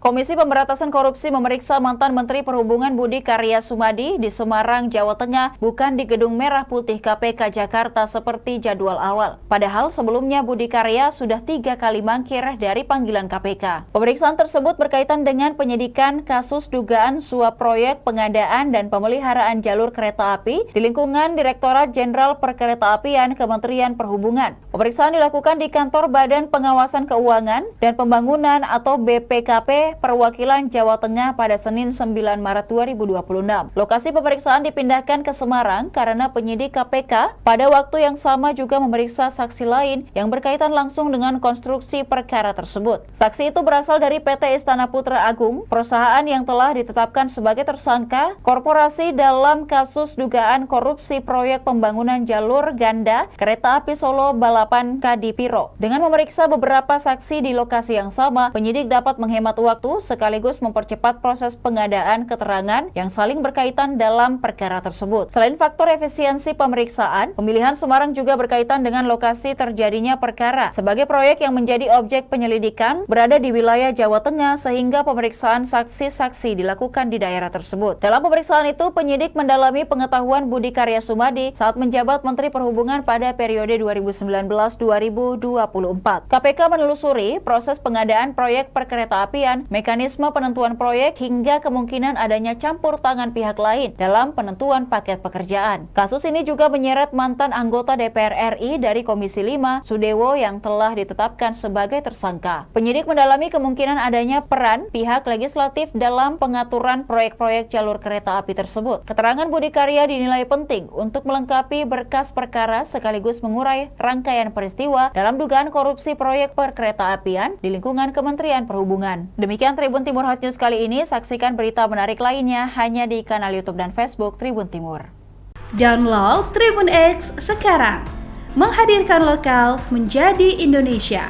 Komisi Pemberantasan Korupsi memeriksa mantan Menteri Perhubungan Budi Karya Sumadi di Semarang, Jawa Tengah, bukan di Gedung Merah Putih KPK Jakarta seperti jadwal awal. Padahal sebelumnya Budi Karya sudah 3 kali mangkir dari panggilan KPK. Pemeriksaan tersebut berkaitan dengan penyidikan kasus dugaan suap proyek pengadaan dan pemeliharaan jalur kereta api di lingkungan Direktorat Jenderal Perkeretaapian Kementerian Perhubungan. Pemeriksaan dilakukan di kantor Badan Pengawasan Keuangan dan Pembangunan atau BPKP Perwakilan Jawa Tengah pada Senin 9 Maret 2026. Lokasi pemeriksaan dipindahkan ke Semarang karena penyidik KPK pada waktu yang sama juga memeriksa saksi lain yang berkaitan langsung dengan konstruksi perkara tersebut. Saksi itu berasal dari PT Istana Putra Agung, perusahaan yang telah ditetapkan sebagai tersangka korporasi dalam kasus dugaan korupsi proyek pembangunan jalur ganda kereta api Solo Balapan Kadipiro. Dengan memeriksa beberapa saksi di lokasi yang sama, penyidik dapat menghemat waktu sekaligus mempercepat proses pengadaan keterangan yang saling berkaitan dalam perkara tersebut. Selain faktor efisiensi pemeriksaan, pemilihan Semarang juga berkaitan dengan lokasi terjadinya perkara. Sebagai proyek yang menjadi objek penyelidikan berada di wilayah Jawa Tengah sehingga pemeriksaan saksi-saksi dilakukan di daerah tersebut. Dalam pemeriksaan itu, penyidik mendalami pengetahuan Budi Karya Sumadi saat menjabat Menteri Perhubungan pada periode 2019-2024. KPK menelusuri proses pengadaan proyek perkeretaapian, mekanisme penentuan proyek hingga kemungkinan adanya campur tangan pihak lain dalam penentuan paket pekerjaan. Kasus ini juga menyeret mantan anggota DPR RI dari Komisi 5, Sudewo yang telah ditetapkan sebagai tersangka. Penyidik mendalami kemungkinan adanya peran pihak legislatif dalam pengaturan proyek-proyek jalur kereta api tersebut. Keterangan Budi Karya dinilai penting untuk melengkapi berkas perkara sekaligus mengurai rangkaian peristiwa dalam dugaan korupsi proyek perkeretaapian di lingkungan Kementerian Perhubungan. Demikian Tribun Timur Hot News kali ini, saksikan berita menarik lainnya hanya di kanal YouTube dan Facebook Tribun Timur. Download Tribun X sekarang, menghadirkan lokal menjadi Indonesia.